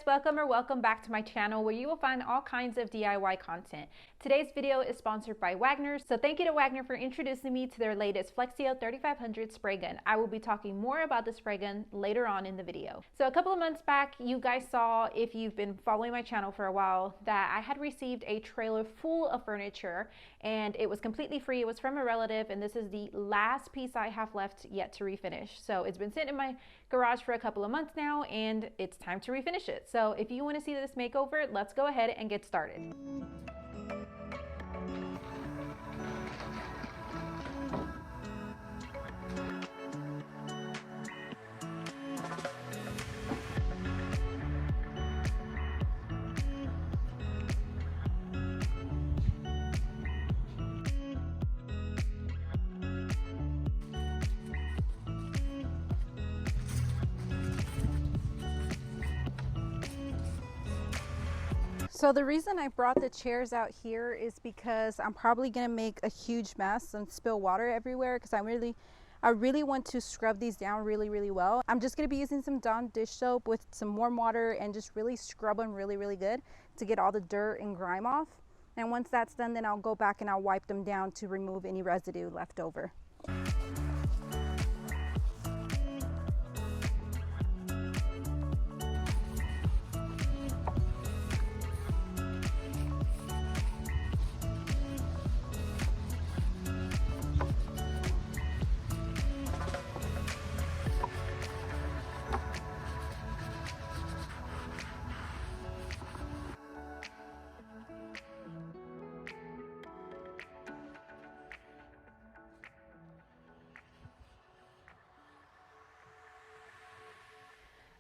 welcome or welcome back to my channel where you will find all kinds of DIY content. Today's video is sponsored by Wagner, so thank you to Wagner for introducing me to their latest Flexio 3500 spray gun. I will be talking more about the spray gun later on in the video. So a couple of months back, you guys saw, if you've been following my channel for a while, that I had received a trailer full of furniture and it was completely free. It was from a relative, and this is the last piece I have left yet to refinish. So it's been sitting in my garage for a couple of months now and it's time to refinish it. So if you want to see this makeover, let's go ahead and get started. So the reason I brought the chairs out here is because I'm probably gonna make a huge mess and spill water everywhere because I really want to scrub these down really well. I'm just gonna be using some Dawn dish soap with some warm water and just really scrub them really good to get all the dirt and grime off. And once that's done, then I'll go back and I'll wipe them down to remove any residue left over.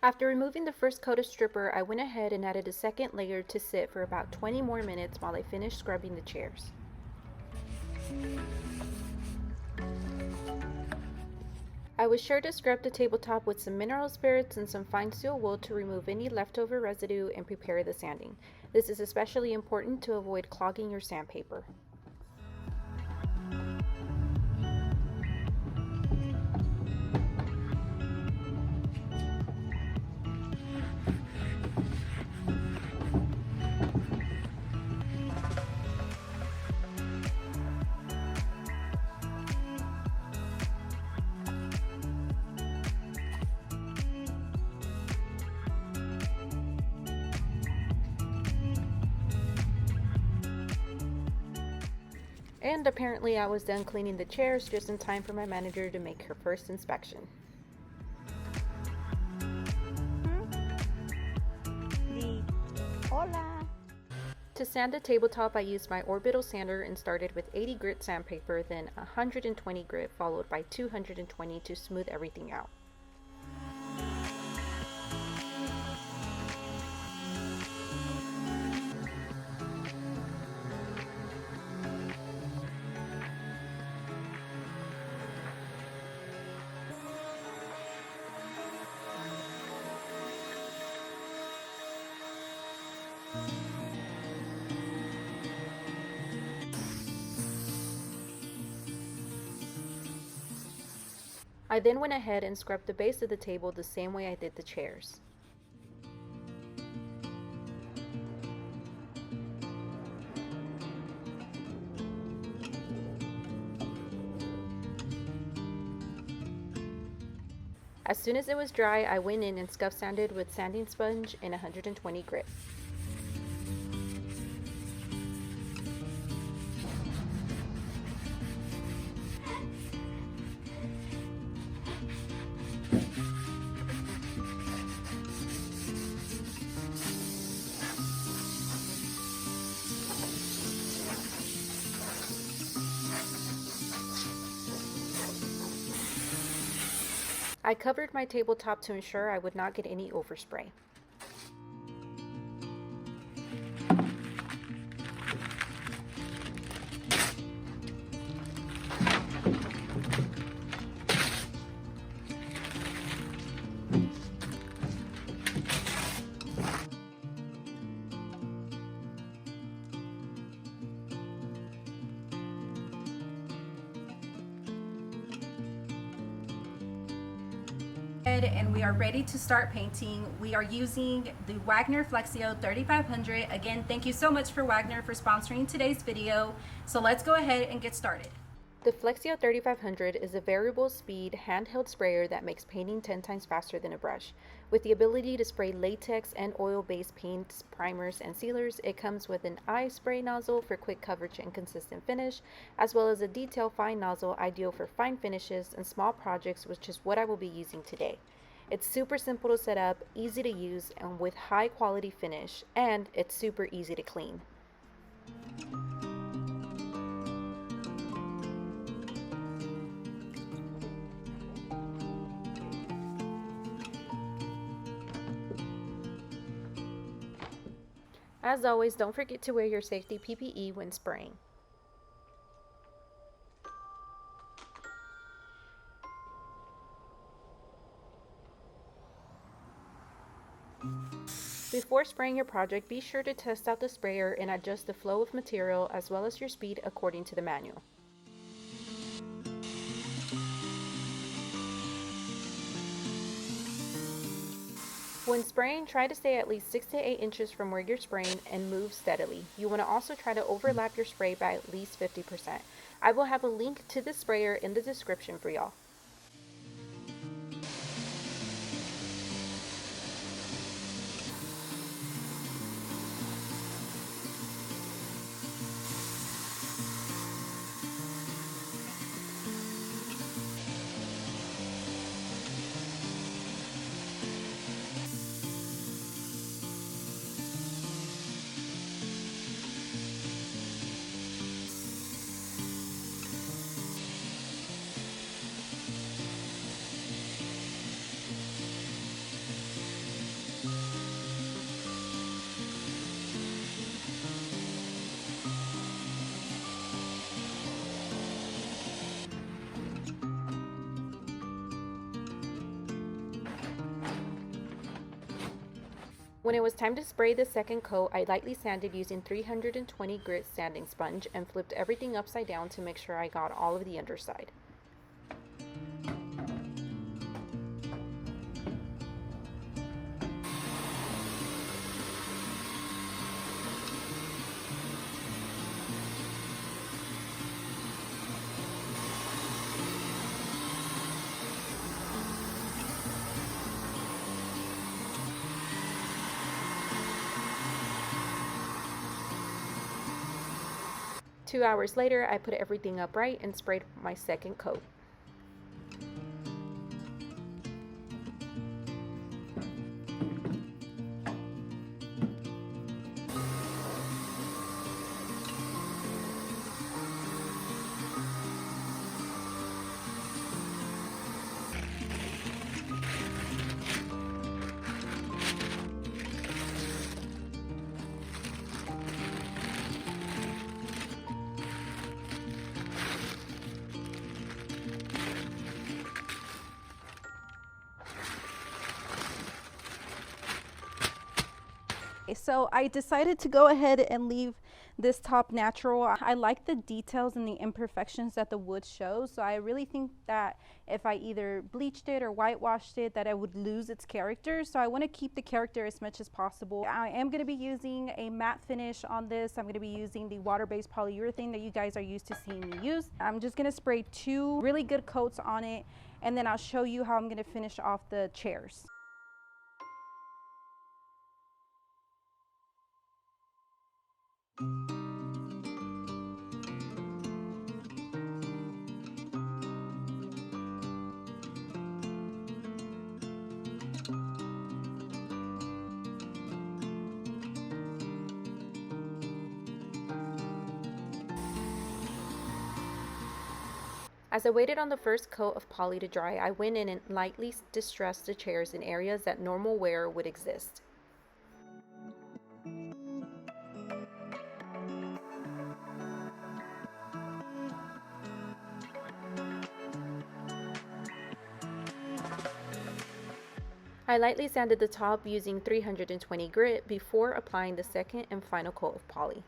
After removing the first coat of stripper, I went ahead and added a second layer to sit for about 20 more minutes while I finished scrubbing the chairs. I was sure to scrub the tabletop with some mineral spirits and some fine steel wool to remove any leftover residue and prepare the sanding. This is especially important to avoid clogging your sandpaper. And apparently I was done cleaning the chairs just in time for my manager to make her first inspection. Hola. To sand the tabletop, I used my orbital sander and started with 80 grit sandpaper, then 120 grit followed by 220 to smooth everything out. I then went ahead and scrubbed the base of the table the same way I did the chairs. As soon as it was dry, I went in and scuff sanded with sanding sponge and 120 grit. I covered my tabletop to ensure I would not get any overspray. ahead and we are ready to start painting. We are using the Wagner Flexio 3500. Again, thank you so much for Wagner for sponsoring today's video. So let's go ahead and get started. The Flexio 3500 is a variable speed handheld sprayer that makes painting 10 times faster than a brush. With the ability to spray latex and oil-based paints, primers, and sealers, it comes with an eye spray nozzle for quick coverage and consistent finish, as well as a detail fine nozzle ideal for fine finishes and small projects, which is what I will be using today. It's super simple to set up, easy to use, and with high quality finish, and it's super easy to clean. As always, don't forget to wear your safety PPE when spraying. Before spraying your project, be sure to test out the sprayer and adjust the flow of material as well as your speed according to the manual. When spraying, try to stay at least 6 to 8 inches from where you're spraying and move steadily. You want to also try to overlap your spray by at least 50%. I will have a link to the sprayer in the description for y'all. When it was time to spray the second coat, I lightly sanded using 320 grit sanding sponge and flipped everything upside down to make sure I got all of the underside. Two hours later, I put everything upright and sprayed my second coat. So I decided to go ahead and leave this top natural. I like the details and the imperfections that the wood shows, so I really think that if I either bleached it or whitewashed it, that I would lose its character. So I want to keep the character as much as possible. I am going to be using a matte finish on this. I'm going to be using the water-based polyurethane that you guys are used to seeing me use. I'm just going to spray 2 really good coats on it, and then I'll show you how I'm going to finish off the chairs. As I waited on the first coat of poly to dry, I went in and lightly distressed the chairs in areas that normal wear would exist. I lightly sanded the top using 320 grit before applying the second and final coat of poly.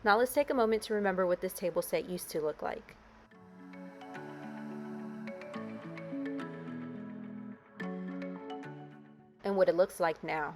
Now let's take a moment to remember what this table set used to look like. And what it looks like now.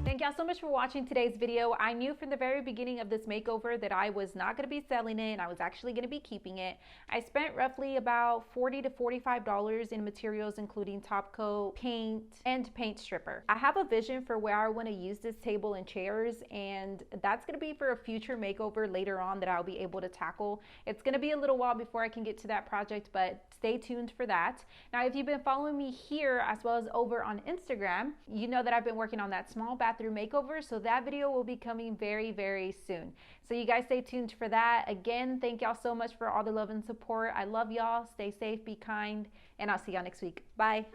Thank y'all so much for watching today's video. I knew from the very beginning of this makeover that I was not going to be selling it. I was actually going to be keeping it. I spent roughly about $40 to $45 in materials, including top coat, paint, and paint stripper. I have a vision for where I want to use this table and chairs, and that's going to be for a future makeover later on that I'll be able to tackle. It's going to be a little while before I can get to that project, but stay tuned for that. Now, if you've been following me here as well as over on Instagram, you know that I've been working on that small bathroom makeover, so that video will be coming very, very soon. So you guys stay tuned for that. Again, thank y'all so much for all the love and support. I love y'all. Stay safe, be kind, and I'll see y'all next week. Bye.